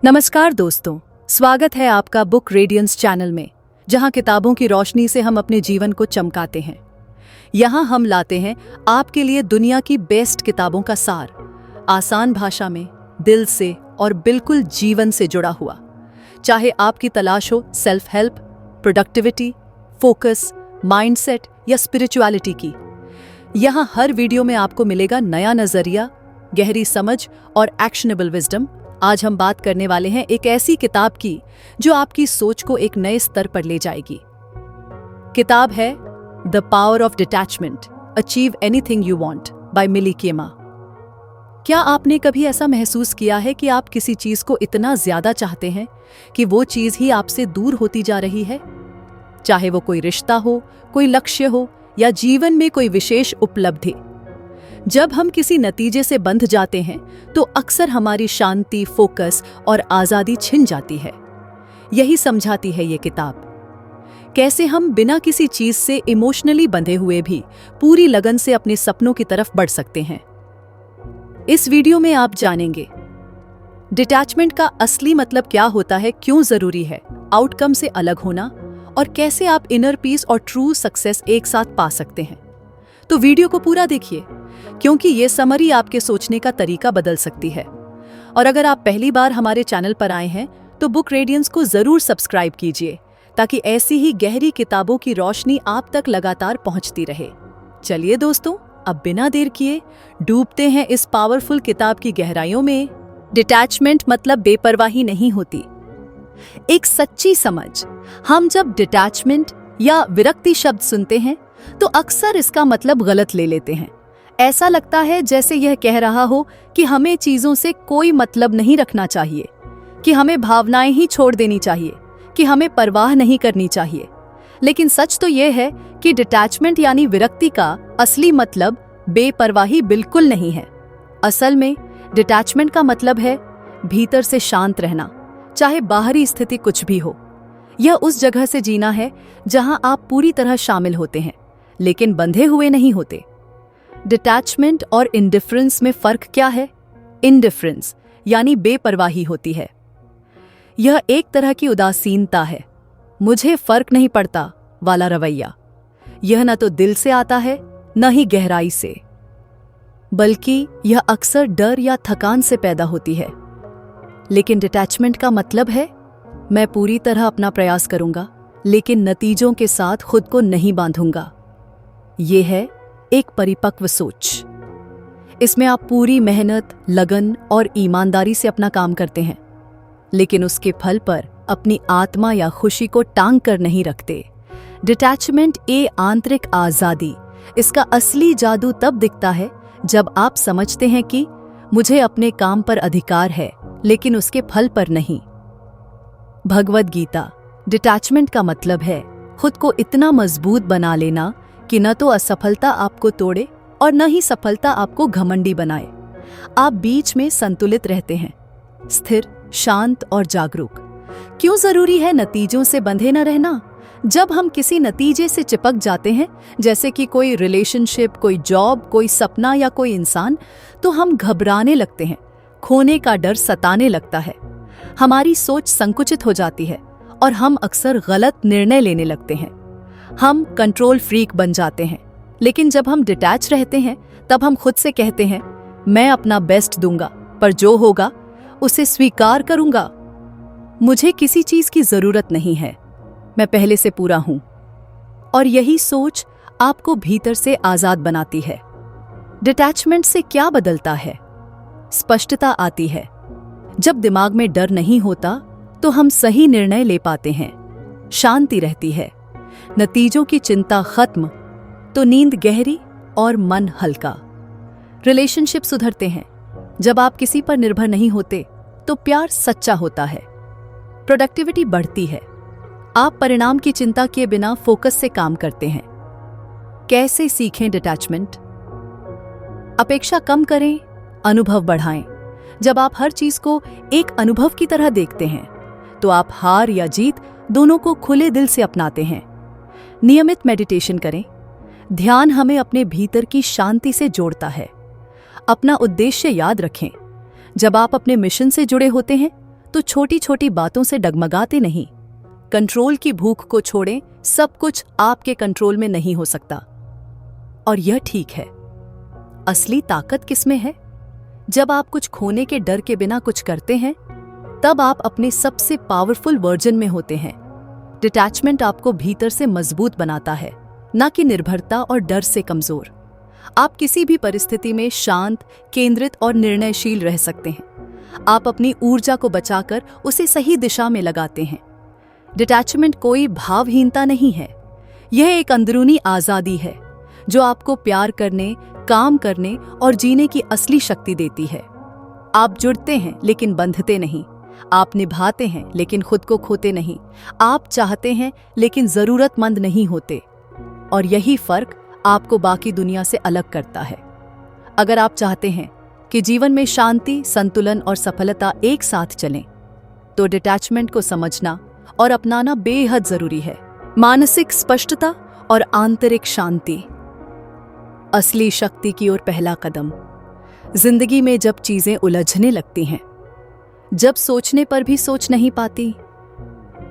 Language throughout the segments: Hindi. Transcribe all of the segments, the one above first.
नमस्कार दोस्तों, स्वागत है आपका बुक रेडियंस चैनल में, जहां किताबों की रोशनी से हम अपने जीवन को चमकाते हैं। यहां हम लाते हैं आपके लिए दुनिया की बेस्ट किताबों का सार, आसान भाषा में, दिल से और बिल्कुल जीवन से जुड़ा हुआ। चाहे आपकी तलाश हो self help, productivity, focus, mindset या स्पिरिचुअलिटी की, यहां हर वीडियो में आपको मिलेगा नया नजरिया, गहरी समझ और एक्शनेबल विजडम। आज हम बात करने वाले हैं एक ऐसी किताब की जो आपकी सोच को एक नए स्तर पर ले जाएगी। किताब है the power of detachment, achieve anything you want by मिली केमा। क्या आपने कभी ऐसा महसूस किया है कि आप किसी चीज को इतना ज्यादा चाहते हैं कि वो चीज ही आपसे दूर होती जा रही है? चाहे वो कोई रिश्ता हो, कोई लक्ष्य हो या जीवन में कोई विशेष उपलब्धि। जब हम किसी नतीजे से बंध जाते हैं तो अक्सर हमारी शांति, फोकस और आजादी छिन जाती है। यही समझाती है ये किताब, कैसे हम बिना किसी चीज से इमोशनली बंधे हुए भी पूरी लगन से अपने सपनों की तरफ बढ़ सकते हैं। इस वीडियो में आप जानेंगे डिटैचमेंट का असली मतलब क्या होता है, क्यों जरूरी है आउटकम से अलग होना, और कैसे आप इनर पीस और ट्रू सक्सेस एक साथ पा सकते हैं। तो वीडियो को पूरा देखिए, क्योंकि ये समरी आपके सोचने का तरीका बदल सकती है। और अगर आप पहली बार हमारे चैनल पर आए हैं तो बुक रेडियंस को जरूर सब्सक्राइब कीजिए, ताकि ऐसी ही गहरी किताबों की रोशनी आप तक लगातार पहुंचती रहे। चलिए दोस्तों, अब बिना देर किए डूबते हैं इस पावरफुल किताब की गहराइयों में। डिटैचमेंट मतलब बेपरवाही नहीं होती, एक सच्ची समझ। हम जब डिटैचमेंट या विरक्ति शब्द सुनते हैं तो अक्सर इसका मतलब गलत ले लेते हैं। ऐसा लगता है जैसे यह कह रहा हो कि हमें चीजों से कोई मतलब नहीं रखना चाहिए, कि हमें भावनाएं ही छोड़ देनी चाहिए, कि हमें परवाह नहीं करनी चाहिए। लेकिन सच तो यह है कि डिटैचमेंट यानी विरक्ति का असली मतलब बेपरवाही बिल्कुल नहीं है। असल में डिटैचमेंट का मतलब है भीतर से शांत रहना, चाहे बाहरी स्थिति कुछ भी हो। यह उस जगह से जीना है जहां आप पूरी तरह शामिल होते हैं, लेकिन बंधे हुए नहीं होते। डिटैचमेंट और इंडिफरेंस में फर्क क्या है? इंडिफरेंस यानी बेपरवाही होती है। यह एक तरह की उदासीनता है, मुझे फर्क नहीं पड़ता वाला रवैया। यह न तो दिल से आता है, न ही गहराई से, बल्कि यह अक्सर डर या थकान से पैदा होती है। लेकिन डिटैचमेंट का मतलब है मैं पूरी तरह अपना प्रयास करूंगा, लेकिन नतीजों के साथ खुद को नहीं बांधूंगा। यह है एक परिपक्व सोच। इसमें आप पूरी मेहनत, लगन और ईमानदारी से अपना काम करते हैं, लेकिन उसके फल पर अपनी आत्मा या खुशी को टांग कर नहीं रखते। डिटैचमेंट ए आंतरिक आजादी। इसका असली जादू तब दिखता है जब आप समझते हैं कि मुझे अपने काम पर अधिकार है, लेकिन उसके फल पर नहीं। भगवद गीता। डिटैचमेंट का मतलब है खुद को इतना मजबूत बना लेना कि न तो असफलता आपको तोड़े और न ही सफलता आपको घमंडी बनाए। आप बीच में संतुलित रहते हैं, स्थिर, शांत और जागरूक। क्यों जरूरी है नतीजों से बंधे न रहना? जब हम किसी नतीजे से चिपक जाते हैं, जैसे कि कोई रिलेशनशिप, कोई जॉब, कोई सपना या कोई इंसान, तो हम घबराने लगते हैं, खोने का डर सताने लगता है, हमारी सोच संकुचित हो जाती है और हम अक्सर गलत निर्णय लेने लगते हैं। हम कंट्रोल फ्रीक बन जाते हैं। लेकिन जब हम डिटैच रहते हैं तब हम खुद से कहते हैं, मैं अपना बेस्ट दूंगा, पर जो होगा उसे स्वीकार करूंगा। मुझे किसी चीज की जरूरत नहीं है, मैं पहले से पूरा हूं। और यही सोच आपको भीतर से आजाद बनाती है। डिटैचमेंट से क्या बदलता है? स्पष्टता आती है। जब दिमाग में डर नहीं होता तो हम सही निर्णय ले पाते हैं, शांति रहती है, नतीजों की चिंता खत्म, तो नींद गहरी और मन हल्का। रिलेशनशिप सुधरते हैं। जब आप किसी पर निर्भर नहीं होते तो प्यार सच्चा होता है। प्रोडक्टिविटी बढ़ती है। आप परिणाम की चिंता किए बिना फोकस से काम करते हैं। कैसे सीखें डिटैचमेंट? अपेक्षा कम करें, अनुभव बढ़ाएं। जब आप हर चीज को एक अनुभव की तरह देखते हैं तो आप हार या जीत दोनों को खुले दिल से अपनाते हैं। नियमित मेडिटेशन करें। ध्यान हमें अपने भीतर की शांति से जोड़ता है। अपना उद्देश्य याद रखें। जब आप अपने मिशन से जुड़े होते हैं तो छोटी छोटी बातों से डगमगाते नहीं। कंट्रोल की भूख को छोड़ें, सब कुछ आपके कंट्रोल में नहीं हो सकता। और यह ठीक है। असली ताकत किसमें है? जब आप कुछ खोने के डर के बिना कुछ करते हैं, तब आप अपने सबसे पावरफुल वर्जन में होते हैं। डिटैचमेंट आपको भीतर से मजबूत बनाता है, ना कि निर्भरता और डर से कमजोर। आप किसी भी परिस्थिति में शांत, केंद्रित और निर्णयशील रह सकते हैं। आप अपनी ऊर्जा को बचाकर उसे सही दिशा में लगाते हैं। डिटैचमेंट कोई भावहीनता नहीं है, यह एक अंदरूनी आजादी है जो आपको प्यार करने, काम करने और जीने की असली शक्ति देती है। आप जुड़ते हैं लेकिन बंधते नहीं। आप निभाते हैं लेकिन खुद को खोते नहीं। आप चाहते हैं लेकिन जरूरतमंद नहीं होते। और यही फर्क आपको बाकी दुनिया से अलग करता है। अगर आप चाहते हैं कि जीवन में शांति, संतुलन और सफलता एक साथ चलें, तो डिटैचमेंट को समझना और अपनाना बेहद जरूरी है। मानसिक स्पष्टता और आंतरिक शांति, असली शक्ति की ओर पहला कदम। जिंदगी में जब चीजें उलझने लगती हैं, जब सोचने पर भी सोच नहीं पाती,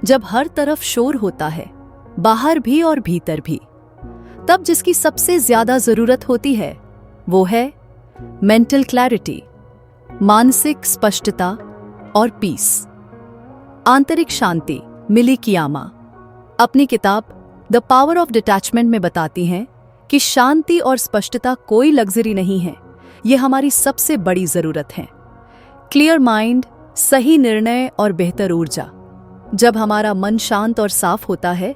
जब हर तरफ शोर होता है, बाहर भी और भीतर भी, तब जिसकी सबसे ज्यादा जरूरत होती है वो है मेंटल क्लैरिटी, मानसिक स्पष्टता और पीस। आंतरिक शांति। मिली कियामा अपनी किताब द पावर ऑफ डिटैचमेंट में बताती हैं कि शांति और स्पष्टता कोई लग्जरी नहीं है, ये हमारी सबसे बड़ी जरूरत है। क्लियर माइंड, सही निर्णय और बेहतर ऊर्जा। जब हमारा मन शांत और साफ होता है,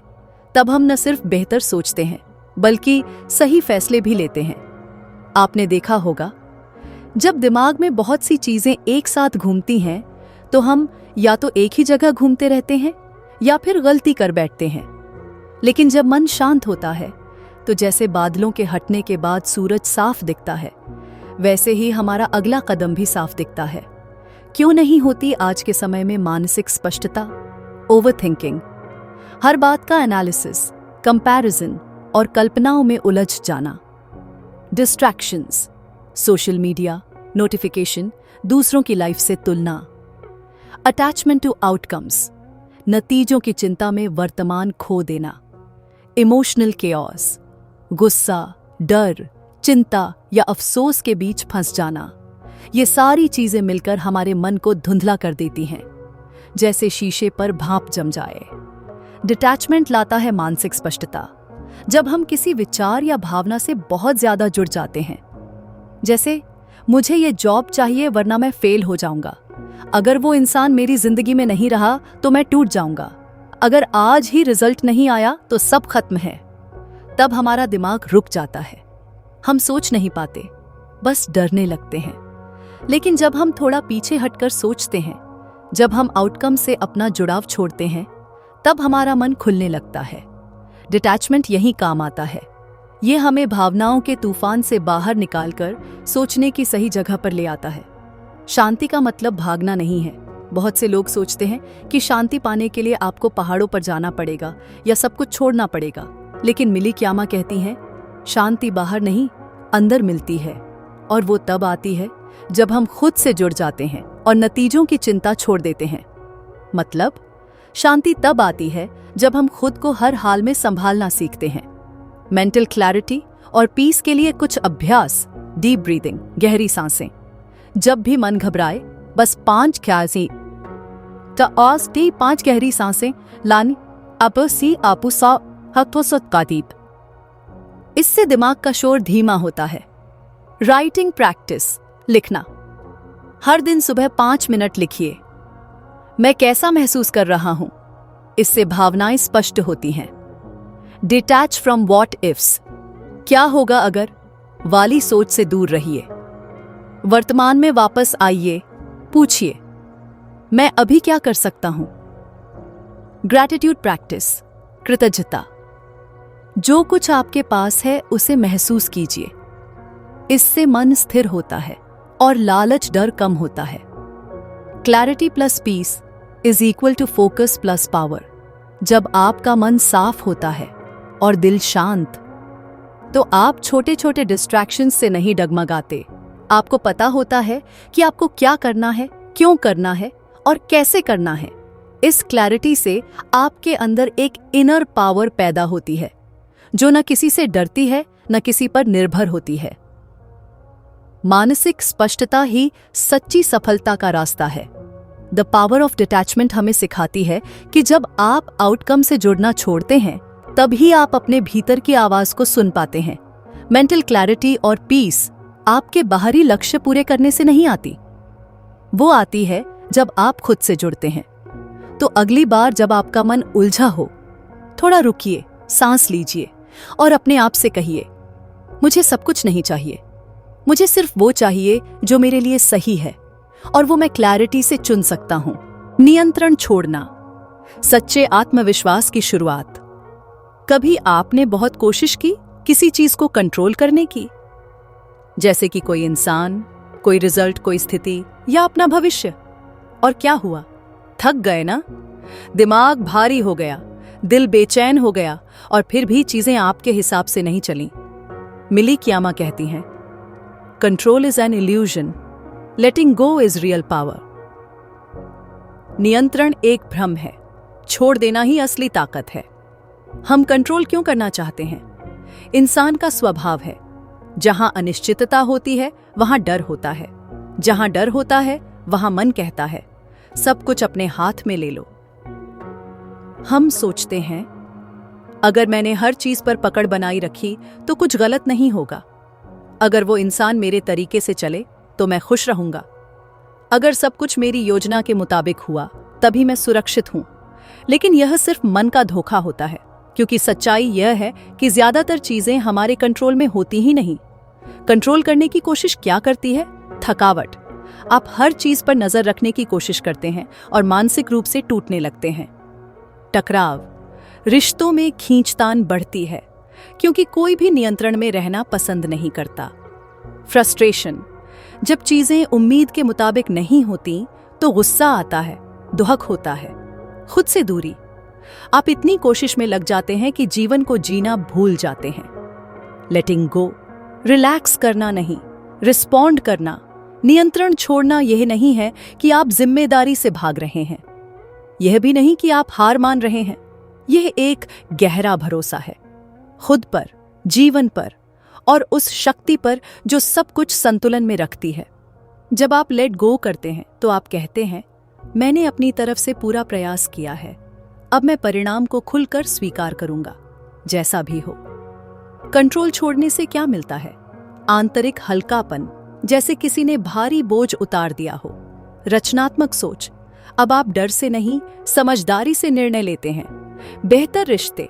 तब हम न सिर्फ बेहतर सोचते हैं बल्कि सही फैसले भी लेते हैं। आपने देखा होगा, जब दिमाग में बहुत सी चीजें एक साथ घूमती हैं, तो हम या तो एक ही जगह घूमते रहते हैं या फिर गलती कर बैठते हैं। लेकिन जब मन शांत होता है, तो जैसे बादलों के हटने के बाद सूरज साफ दिखता है, वैसे ही हमारा अगला कदम भी साफ दिखता है। क्यों नहीं होती आज के समय में मानसिक स्पष्टता? ओवरथिंकिंग, हर बात का एनालिसिस, कंपैरिजन और कल्पनाओं में उलझ जाना। डिस्ट्रैक्शंस, सोशल मीडिया, नोटिफिकेशन, दूसरों की लाइफ से तुलना। अटैचमेंट टू आउटकम्स, नतीजों की चिंता में वर्तमान खो देना। इमोशनल केओस, गुस्सा, डर, चिंता या अफसोस के बीच फंस जाना। ये सारी चीजें मिलकर हमारे मन को धुंधला कर देती हैं, जैसे शीशे पर भाप जम जाए। डिटैचमेंट लाता है मानसिक स्पष्टता। जब हम किसी विचार या भावना से बहुत ज्यादा जुड़ जाते हैं, जैसे मुझे ये जॉब चाहिए वरना मैं फेल हो जाऊंगा, अगर वो इंसान मेरी जिंदगी में नहीं रहा तो मैं टूट जाऊंगा, अगर आज ही रिजल्ट नहीं आया तो सब खत्म है, तब हमारा दिमाग रुक जाता है। हम सोच नहीं पाते, बस डरने लगते हैं। लेकिन जब हम थोड़ा पीछे हटकर सोचते हैं, जब हम आउटकम से अपना जुड़ाव छोड़ते हैं, तब हमारा मन खुलने लगता है। डिटैचमेंट यही काम आता है। ये हमें भावनाओं के तूफान से बाहर निकालकर सोचने की सही जगह पर ले आता है। शांति का मतलब भागना नहीं है। बहुत से लोग सोचते हैं कि शांति पाने के लिए आपको पहाड़ों पर जाना पड़ेगा या सब कुछ छोड़ना पड़ेगा। लेकिन मिली क्यामा कहती हैं, शांति बाहर नहीं, अंदर मिलती है। और वो तब आती है जब हम खुद से जुड़ जाते हैं और नतीजों की चिंता छोड़ देते हैं। मतलब, शांति तब आती है जब हम खुद को हर हाल में संभालना सीखते हैं। मेंटल क्लैरिटी और पीस के लिए कुछ अभ्यास। डीप ब्रीदिंग, गहरी सांसें। जब भी मन घबराए, बस 5 गहरी सांसें लानी। इससे दिमाग का शोर धीमा होता है। राइटिंग प्रैक्टिस, लिखना। हर दिन सुबह 5 मिनट लिखिए, मैं कैसा महसूस कर रहा हूं। इससे भावनाएं स्पष्ट होती हैं। डिटैच फ्रॉम व्हाट इफ्स, क्या होगा अगर वाली सोच से दूर रहिए। वर्तमान में वापस आइए, पूछिए, मैं अभी क्या कर सकता हूं। ग्रैटिट्यूड प्रैक्टिस, कृतज्ञता। जो कुछ आपके पास है उसे महसूस कीजिए। इससे मन स्थिर होता है और लालच, डर कम होता है। Clarity plus peace is equal to focus plus power. जब आपका मन साफ होता है और दिल शांत, तो आप छोटे छोटे डिस्ट्रैक्शंस से नहीं डगमगाते। आपको पता होता है कि आपको क्या करना है, क्यों करना है और कैसे करना है। इस क्लैरिटी से आपके अंदर एक इनर पावर पैदा होती है जो न किसी से डरती है न किसी पर निर्भर होती है। मानसिक स्पष्टता ही सच्ची सफलता का रास्ता है। द पावर ऑफ डिटैचमेंट हमें सिखाती है कि जब आप आउटकम से जुड़ना छोड़ते हैं तभी आप अपने भीतर की आवाज को सुन पाते हैं। मेंटल क्लैरिटी और पीस आपके बाहरी लक्ष्य पूरे करने से नहीं आती, वो आती है जब आप खुद से जुड़ते हैं। तो अगली बार जब आपका मन उलझा हो, थोड़ा रुकिए, सांस लीजिए और अपने आप से कहिए, मुझे सब कुछ नहीं चाहिए, मुझे सिर्फ वो चाहिए जो मेरे लिए सही है और वो मैं क्लैरिटी से चुन सकता हूं। नियंत्रण छोड़ना, सच्चे आत्मविश्वास की शुरुआत। कभी आपने बहुत कोशिश की किसी चीज को कंट्रोल करने की, जैसे कि कोई इंसान, कोई रिजल्ट, कोई स्थिति या अपना भविष्य, और क्या हुआ? थक गए ना? दिमाग भारी हो गया, दिल बेचैन हो गया और फिर भी चीजें आपके हिसाब से नहीं चली। मिली कियामा कहती हैं, control is an illusion, letting go is real power. नियंत्रण एक भ्रम है, छोड़ देना ही असली ताकत है। हम कंट्रोल क्यों करना चाहते हैं? इंसान का स्वभाव है, जहां अनिश्चितता होती है वहां डर होता है, जहां डर होता है वहां मन कहता है सब कुछ अपने हाथ में ले लो। हम सोचते हैं अगर मैंने हर चीज पर पकड़ बनाई रखी तो कुछ गलत नहीं होगा, अगर वो इंसान मेरे तरीके से चले तो मैं खुश रहूंगा, अगर सब कुछ मेरी योजना के मुताबिक हुआ तभी मैं सुरक्षित हूं। लेकिन यह सिर्फ मन का धोखा होता है, क्योंकि सच्चाई यह है कि ज्यादातर चीजें हमारे कंट्रोल में होती ही नहीं। कंट्रोल करने की कोशिश क्या करती है? थकावट। आप हर चीज पर नजर रखने की कोशिश करते हैं और मानसिक रूप से टूटने लगते हैं। टकराव। रिश्तों में खींचतान बढ़ती है क्योंकि कोई भी नियंत्रण में रहना पसंद नहीं करता। फ्रस्ट्रेशन। जब चीजें उम्मीद के मुताबिक नहीं होती तो गुस्सा आता है, दुहक होता है। खुद से दूरी। आप इतनी कोशिश में लग जाते हैं कि जीवन को जीना भूल जाते हैं। लेटिंग गो। रिलैक्स करना नहीं, रिस्पॉन्ड करना। नियंत्रण छोड़ना यह नहीं है कि आप जिम्मेदारी से भाग रहे हैं, यह भी नहीं कि आप हार मान रहे हैं। यह एक गहरा भरोसा है, खुद पर, जीवन पर और उस शक्ति पर जो सब कुछ संतुलन में रखती है। जब आप लेट गो करते हैं तो आप कहते हैं, मैंने अपनी तरफ से पूरा प्रयास किया है, अब मैं परिणाम को खुलकर स्वीकार करूंगा, जैसा भी हो। कंट्रोल छोड़ने से क्या मिलता है? आंतरिक हल्कापन, जैसे किसी ने भारी बोझ उतार दिया हो। रचनात्मक सोच। अब आप डर से नहीं, समझदारी से निर्णय लेते हैं। बेहतर रिश्ते।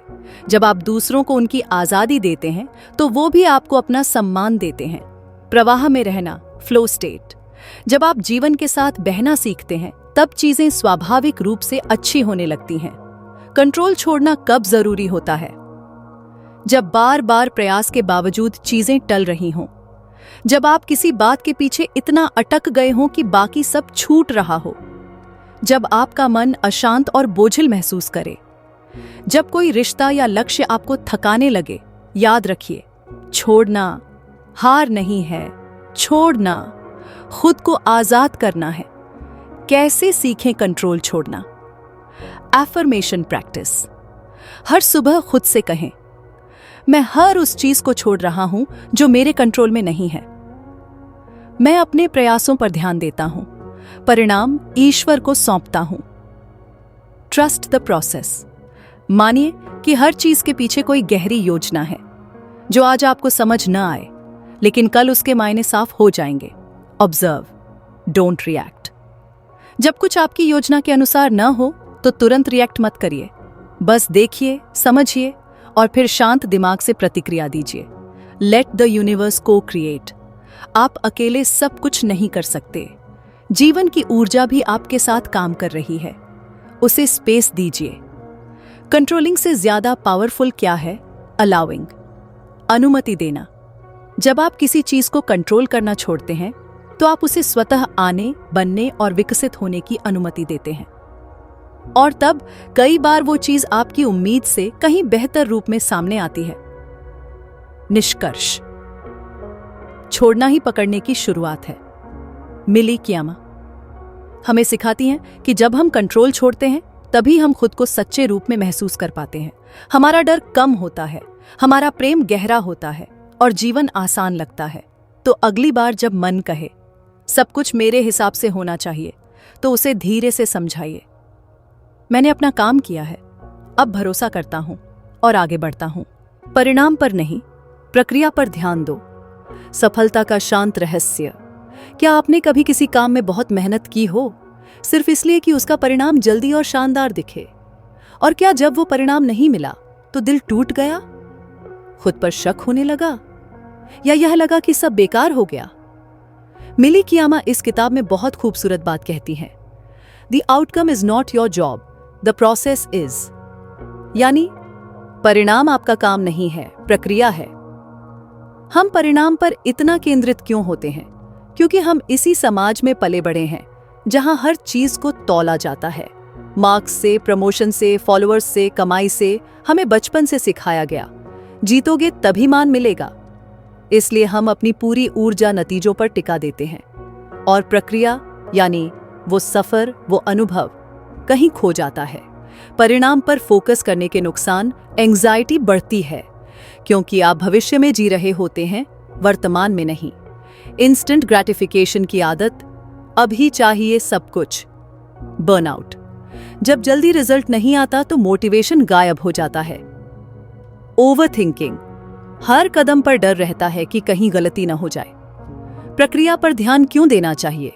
जब आप दूसरों को उनकी आजादी देते हैं तो वो भी आपको अपना सम्मान देते हैं। प्रवाह में रहना, फ्लो स्टेट। जब आप जीवन के साथ बहना सीखते हैं तब चीजें स्वाभाविक रूप से अच्छी होने लगती हैं। कंट्रोल छोड़ना कब जरूरी होता है? जब बार बार प्रयास के बावजूद चीजें टल रही हों, जब आप किसी बात के पीछे इतना अटक गए हों कि बाकी सब छूट रहा हो, जब आपका मन अशांत और बोझिल महसूस करे, जब कोई रिश्ता या लक्ष्य आपको थकाने लगे, याद रखिए, छोड़ना हार नहीं है, छोड़ना खुद को आजाद करना है। कैसे सीखें कंट्रोल छोड़ना? Affirmation practice. हर सुबह खुद से कहें, मैं हर उस चीज को छोड़ रहा हूं जो मेरे कंट्रोल में नहीं है। मैं अपने प्रयासों पर ध्यान देता हूं, परिणाम ईश्वर को सौंपता हूं। Trust the process. मानिए कि हर चीज के पीछे कोई गहरी योजना है जो आज आपको समझ न आए, लेकिन कल उसके मायने साफ हो जाएंगे। Observe, don't react. जब कुछ आपकी योजना के अनुसार न हो तो तुरंत रिएक्ट मत करिए, बस देखिए, समझिए और फिर शांत दिमाग से प्रतिक्रिया दीजिए। लेट द यूनिवर्स को क्रिएट। आप अकेले सब कुछ नहीं कर सकते। जीवन की ऊर्जा भी आपके साथ काम कर रही है, उसे स्पेस दीजिए। कंट्रोलिंग से ज्यादा पावरफुल क्या है? अलाउइंग, अनुमति देना। जब आप किसी चीज को कंट्रोल करना छोड़ते हैं तो आप उसे स्वतः आने, बनने और विकसित होने की अनुमति देते हैं, और तब कई बार वो चीज आपकी उम्मीद से कहीं बेहतर रूप में सामने आती है। निष्कर्ष, छोड़ना ही पकड़ने की शुरुआत है। मिली कियामा। हमें सिखाती हैं कि जब हम कंट्रोल छोड़ते हैं तभी हम खुद को सच्चे रूप में महसूस कर पाते हैं। हमारा डर कम होता है, हमारा प्रेम गहरा होता है और जीवन आसान लगता है। तो अगली बार जब मन कहे सब कुछ मेरे हिसाब से होना चाहिए, तो उसे धीरे से समझाइए, मैंने अपना काम किया है, अब भरोसा करता हूं और आगे बढ़ता हूं। परिणाम पर नहीं, प्रक्रिया पर ध्यान दो। सफलता का शांत रहस्य। क्या आपने कभी किसी काम में बहुत मेहनत की हो, सिर्फ इसलिए कि उसका परिणाम जल्दी और शानदार दिखे? और क्या जब वो परिणाम नहीं मिला तो दिल टूट गया, खुद पर शक होने लगा, या यह लगा कि सब बेकार हो गया? मिली कियामा इस किताब में बहुत खूबसूरत बात कहती हैं, the outcome is not your job, the process is. यानी परिणाम आपका काम नहीं है, प्रक्रिया है। हम परिणाम पर इतना केंद्रित क्यों होते हैं? क्योंकि हम इसी समाज में पले बड़े हैं जहां हर चीज को तौला जाता है। मार्क्स से, प्रमोशन से, फॉलोअर्स से, कमाई से हमें बचपन से सिखाया गया, जीतोगे तभी मान मिलेगा। इसलिए हम अपनी पूरी ऊर्जा नतीजों पर टिका देते हैं और प्रक्रिया यानी वो सफर, वो अनुभव कहीं खो जाता है। परिणाम पर फोकस करने के नुकसान, एंग्जाइटी बढ़ती है क्योंकि आप भविष्य में जी रहे होते हैं, वर्तमान में नहीं। इंस्टेंट ग्रेटिफिकेशन की आदत, अभी चाहिए सब कुछ। बर्नआउट। जब जल्दी रिजल्ट नहीं आता तो मोटिवेशन गायब हो जाता है। ओवरथिंकिंग। हर कदम पर डर रहता है कि कहीं गलती न हो जाए। प्रक्रिया पर ध्यान क्यों देना चाहिए?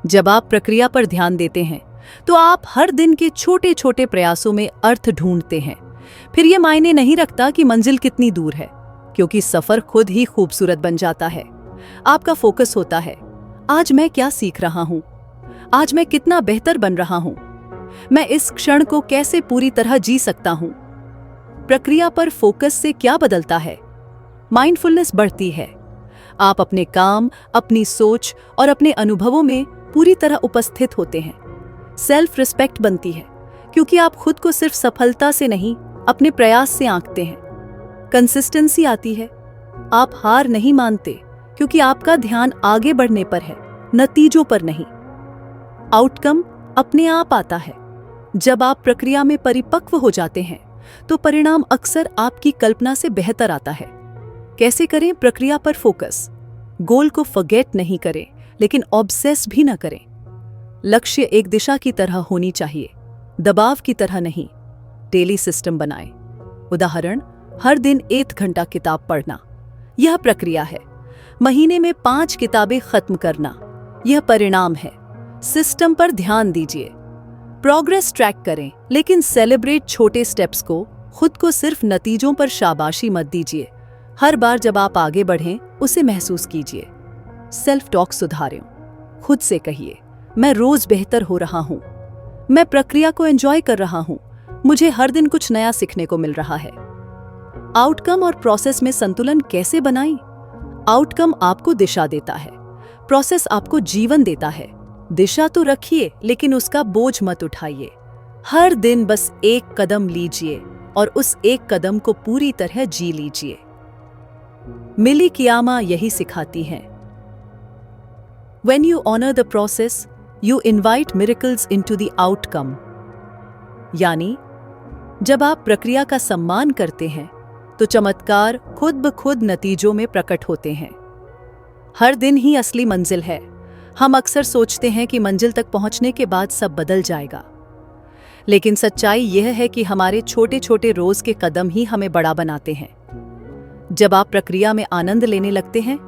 जब आप प्रक्रिया पर ध्यान देते हैं तो आप हर दिन के छोटे छोटे प्रयासों में अर्थ ढूंढते हैं। फिर यह मायने नहीं रखता कि मंजिल कितनी दूर है, क्योंकि सफर खुद ही खूबसूरत बन जाता है। आपका फोकस होता है, आज मैं क्या सीख रहा हूं, आज मैं कितना बेहतर बन रहा हूं, मैं इस क्षण को कैसे पूरी तरह जी सकता हूं। प्रक्रिया पर फोकस से क्या बदलता है? माइंडफुलनेस बढ़ती है। आप अपने काम, अपनी सोच और अपने अनुभवों में पूरी तरह उपस्थित होते हैं। सेल्फ रिस्पेक्ट बनती है क्योंकि आप खुद को सिर्फ सफलता से नहीं, अपने प्रयास से आंकते हैं। कंसिस्टेंसी आती है। आप हार नहीं मानते क्योंकि आपका ध्यान आगे बढ़ने पर है, नतीजों पर नहीं। आउटकम अपने आप आता है। जब आप प्रक्रिया में परिपक्व हो जाते हैं तो परिणाम अक्सर आपकी कल्पना से बेहतर आता है। कैसे करें प्रक्रिया पर फोकस? गोल को फॉरगेट नहीं करें, लेकिन ऑब्सेस भी ना करें। लक्ष्य एक दिशा की तरह होनी चाहिए, दबाव की तरह नहीं। डेली सिस्टम बनाएं। उदाहरण, हर दिन 1 घंटा किताब पढ़ना, यह प्रक्रिया है। महीने में 5 किताबें खत्म करना, यह परिणाम है। सिस्टम पर ध्यान दीजिए। प्रोग्रेस ट्रैक करें, लेकिन सेलिब्रेट छोटे स्टेप्स को। खुद को सिर्फ नतीजों पर शाबाशी मत दीजिए। हर बार जब आप आगे बढ़ें, उसे महसूस कीजिए। सेल्फ टॉक सुधारें। खुद से कहिए, मैं रोज बेहतर हो रहा हूं, मैं प्रक्रिया को एंजॉय कर रहा हूं, मुझे हर दिन कुछ नया सीखने को मिल रहा है। आउटकम और प्रोसेस में संतुलन कैसे बनाएं? आउटकम आपको दिशा देता है, प्रोसेस आपको जीवन देता है। दिशा तो रखिए, लेकिन उसका बोझ मत उठाइए। हर दिन बस एक कदम लीजिए और उस एक कदम को पूरी तरह जी लीजिए। मिली कियामा यही सिखाती हैं, When you honor the process, you invite miracles into the outcome. यानी जब आप प्रक्रिया का सम्मान करते हैं तो चमत्कार खुद ब खुद नतीजों में प्रकट होते हैं। हर दिन ही असली मंजिल है। हम अक्सर सोचते हैं कि मंजिल तक पहुंचने के बाद सब बदल जाएगा, लेकिन सच्चाई यह है कि हमारे छोटे छोटे रोज के कदम ही हमें बड़ा बनाते हैं। जब आप प्रक्रिया में आनंद लेने लगते हैं,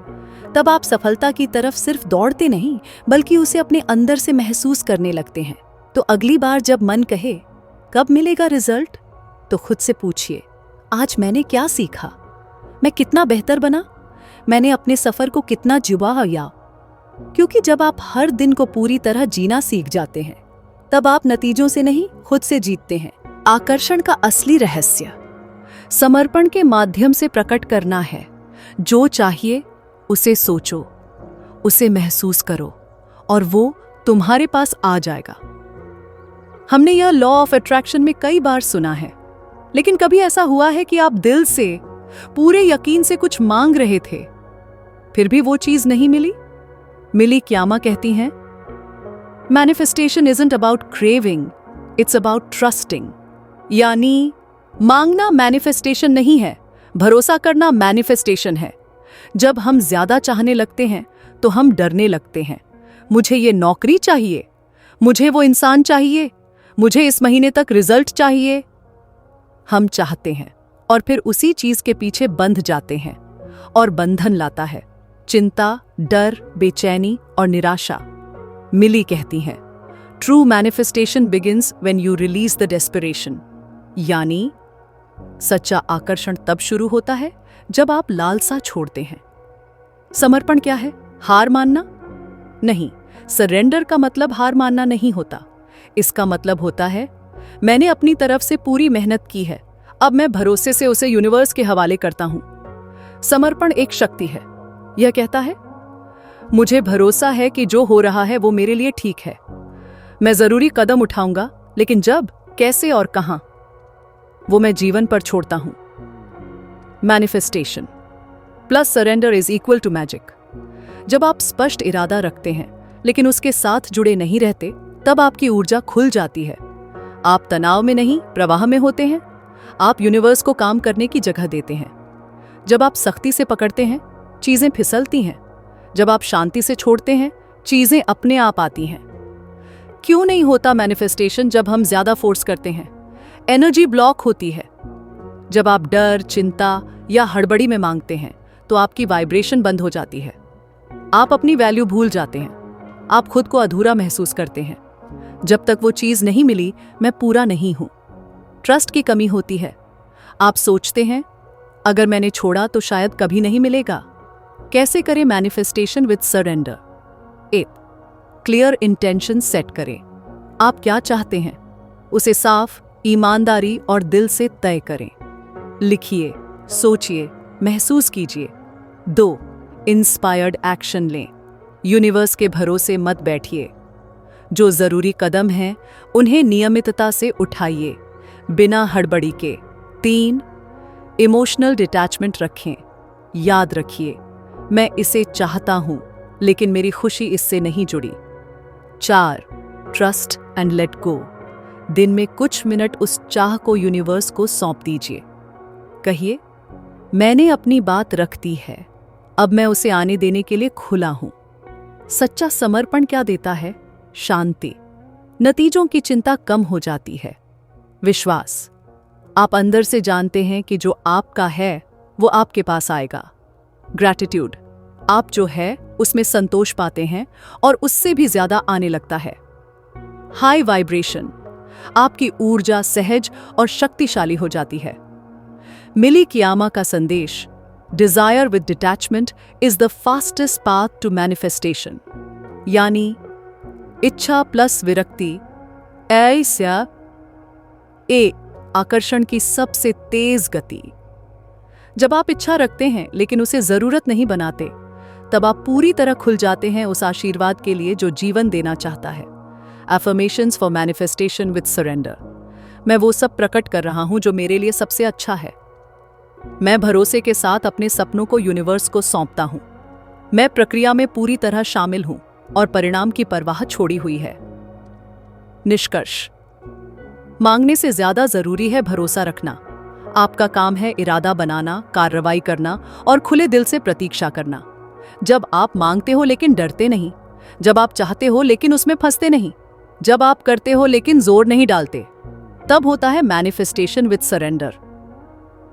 तब आप सफलता की तरफ सिर्फ दौड़ते नहीं, बल्कि उसे अपने अंदर से महसूस करने लगते हैं। तो अगली बार जब मन कहे कब मिलेगा रिजल्ट, तो खुद से पूछिए, आज मैंने क्या सीखा, मैं कितना बेहतर बना, मैंने अपने सफर को कितना जिया। क्योंकि जब आप हर दिन को पूरी तरह जीना सीख जाते हैं, तब आप नतीजों से नहीं, खुद से जीतते हैं। आकर्षण का असली रहस्य समर्पण के माध्यम से प्रकट करना है। जो चाहिए उसे सोचो, उसे महसूस करो और वो तुम्हारे पास आ जाएगा। हमने यह लॉ ऑफ अट्रैक्शन में कई बार सुना है, लेकिन कभी ऐसा हुआ है कि आप दिल से पूरे यकीन से कुछ मांग रहे थे, फिर भी वो चीज नहीं मिली? मिली कियामा कहती हैं, manifestation isn't about craving, it's about trusting. यानी मांगना मैनिफेस्टेशन नहीं है, भरोसा करना मैनिफेस्टेशन है। जब हम ज्यादा चाहने लगते हैं तो हम डरने लगते हैं। मुझे ये नौकरी चाहिए, मुझे वो इंसान चाहिए, मुझे इस महीने तक रिजल्ट चाहिए। हम चाहते हैं और फिर उसी चीज के पीछे बंध जाते हैं, और बंधन लाता है चिंता, डर, बेचैनी और निराशा। मिली कहती हैं, true manifestation begins when you release the desperation. यानी सच्चा आकर्षण तब शुरू होता है जब आप लालसा छोड़ते हैं। समर्पण क्या है? हार मानना नहीं। सरेंडर का मतलब हार मानना नहीं होता। इसका मतलब होता है, मैंने अपनी तरफ से पूरी मेहनत की है, अब मैं भरोसे से उसे यूनिवर्स के हवाले करता हूं। समर्पण एक शक्ति है। यह कहता है, मुझे भरोसा है कि जो हो रहा है वो मेरे लिए ठीक है। मैं जरूरी कदम उठाऊंगा, लेकिन जब, कैसे और कहां, वो मैं जीवन पर छोड़ता हूं। Manifestation plus surrender is equal to magic. जब आप स्पष्ट इरादा रखते हैं लेकिन उसके साथ जुड़े नहीं रहते, तब आपकी ऊर्जा खुल जाती है। आप तनाव में नहीं, प्रवाह में होते हैं। आप यूनिवर्स को काम करने की जगह देते हैं। जब आप सख्ती से पकड़ते हैं, चीजें फिसलती हैं। जब आप शांति से छोड़ते हैं, चीजें अपने आप आती हैं। क्यों नहीं होता मैनिफेस्टेशन जब हम ज्यादा फोर्स करते हैं? एनर्जी ब्लॉक होती है। जब आप डर, चिंता या हड़बड़ी में मांगते हैं तो आपकी वाइब्रेशन बंद हो जाती है। आप अपनी वैल्यू भूल जाते हैं। आप खुद को अधूरा महसूस करते हैं। जब तक वो चीज नहीं मिली, मैं पूरा नहीं हूं। ट्रस्ट की कमी होती है। आप सोचते हैं, अगर मैंने छोड़ा तो शायद कभी नहीं मिलेगा। कैसे करें manifestation with surrender? 1. Clear intention set करें। आप क्या चाहते हैं उसे साफ, ईमानदारी और दिल से तय करें। लिखिए, सोचिए, महसूस कीजिए। 2. इंस्पायर्ड एक्शन लें। यूनिवर्स के भरोसे मत बैठिए। जो जरूरी कदम हैं उन्हें नियमितता से उठाइए, बिना हड़बड़ी के। 3. इमोशनल डिटैचमेंट रखें। याद रखिए, मैं इसे चाहता हूं लेकिन मेरी खुशी इससे नहीं जुड़ी। 4. Trust and let go. दिन में कुछ मिनट उस चाह को यूनिवर्स को सौंप दीजिए। कहिए, मैंने अपनी बात रख दी है, अब मैं उसे आने देने के लिए खुला हूं। सच्चा समर्पण क्या देता है? शांति। नतीजों की चिंता कम हो जाती है। विश्वास। आप अंदर से जानते हैं कि जो आपका है वो आपके पास आएगा। ग्रैटिट्यूड। आप जो है उसमें संतोष पाते हैं और उससे भी ज्यादा आने लगता है। High vibration. आपकी ऊर्जा सहज और शक्तिशाली हो जाती है। मिली कियामा का संदेश, desire with detachment is the fastest path to manifestation. यानी इच्छा प्लस विरक्ति ऐसा ए आकर्षण की सबसे तेज गति। जब आप इच्छा रखते हैं लेकिन उसे जरूरत नहीं बनाते, तब आप पूरी तरह खुल जाते हैं उस आशीर्वाद के लिए जो जीवन देना चाहता है। Affirmations for manifestation with surrender। मैं वो सब प्रकट कर रहा हूं जो मेरे लिए सबसे अच्छा है। मैं भरोसे के साथ अपने सपनों को यूनिवर्स को सौंपता हूं। मैं प्रक्रिया में पूरी तरह शामिल हूं और परिणाम की परवाह छोड़ी हुई है। निष्कर्ष। मांगने से ज्यादा जरूरी है भरोसा रखना। आपका काम है इरादा बनाना, कार्रवाई करना और खुले दिल से प्रतीक्षा करना। जब आप मांगते हो लेकिन डरते नहीं, जब आप चाहते हो लेकिन उसमें फंसते नहीं, जब आप करते हो लेकिन जोर नहीं डालते, तब होता है मैनिफेस्टेशन विद सरेंडर।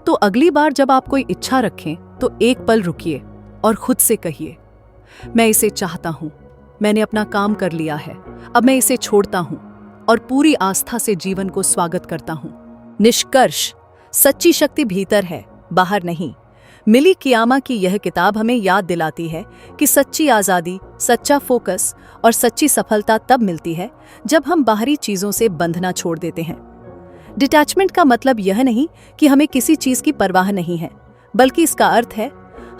तो अगली बार जब आप कोई इच्छा रखें तो एक पल रुकिए और खुद से कहिए, मैं इसे चाहता हूं, मैंने अपना काम कर लिया है, अब मैं इसे छोड़ता हूं और पूरी आस्था से जीवन को स्वागत करता हूं। निष्कर्ष। सच्ची शक्ति भीतर है, बाहर नहीं। मिली कियामा की यह किताब हमें याद दिलाती है कि सच्ची आज़ादी, सच्चा फोकस और सच्ची सफलता तब मिलती है जब हम बाहरी चीज़ों से बंधना छोड़ देते हैं। डिटैचमेंट का मतलब यह नहीं कि हमें किसी चीज़ की परवाह नहीं है, बल्कि इसका अर्थ है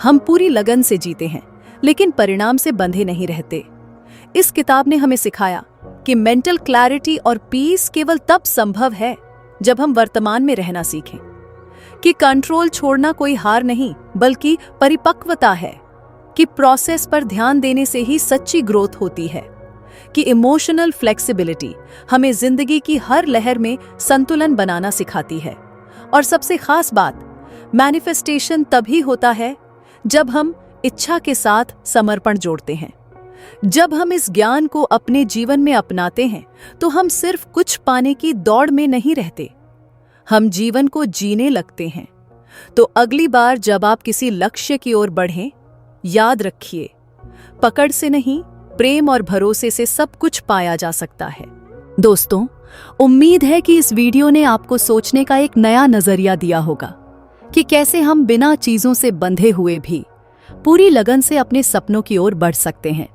हम पूरी लगन से जीते हैं लेकिन परिणाम से बंधे नहीं रहते। इस किताब ने हमें सिखाया कि मेंटल क्लैरिटी और पीस केवल तब संभव है जब हम वर्तमान में रहना सीखें, कि कंट्रोल छोड़ना कोई हार नहीं बल्कि परिपक्वता है, कि प्रोसेस पर ध्यान देने से ही सच्ची ग्रोथ होती है, कि इमोशनल फ्लेक्सिबिलिटी हमें जिंदगी की हर लहर में संतुलन बनाना सिखाती है। और सबसे खास बात, मैनिफेस्टेशन तभी होता है जब हम इच्छा के साथ समर्पण जोड़ते हैं। जब हम इस ज्ञान को अपने जीवन में अपनाते हैं तो हम सिर्फ कुछ पाने की दौड़ में नहीं रहते, हम जीवन को जीने लगते हैं। तो अगली बार जब आप किसी लक्ष्य की ओर बढ़ें, याद रखिए, पकड़ से नहीं, प्रेम और भरोसे से सब कुछ पाया जा सकता है। दोस्तों, उम्मीद है कि इस वीडियो ने आपको सोचने का एक नया नजरिया दिया होगा कि कैसे हम बिना चीजों से बंधे हुए भी पूरी लगन से अपने सपनों की ओर बढ़ सकते हैं।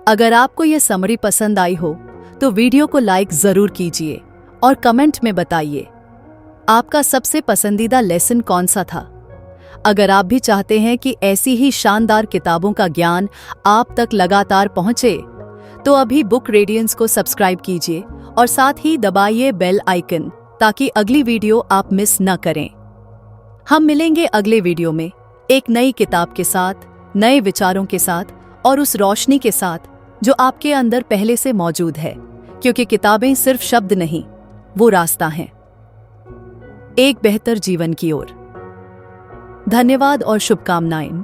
अगर आपको यह समरी पसंद आई हो तो वीडियो को लाइक जरूर कीजिए और कमेंट में बताइए आपका सबसे पसंदीदा लेसन कौन सा था। अगर आप भी चाहते हैं कि ऐसी ही शानदार किताबों का ज्ञान आप तक लगातार पहुंचे तो अभी बुक रेडियंस को सब्सक्राइब कीजिए और साथ ही दबाइए बेल आइकन ताकि अगली वीडियो आप मिस न करें। हम मिलेंगे अगले वीडियो में एक नई किताब के साथ, नए विचारों के साथ और उस रोशनी के साथ जो आपके अंदर पहले से मौजूद है, क्योंकि किताबें सिर्फ शब्द नहीं, वो रास्ता हैं एक बेहतर जीवन की ओर। धन्यवाद और शुभकामनाएं।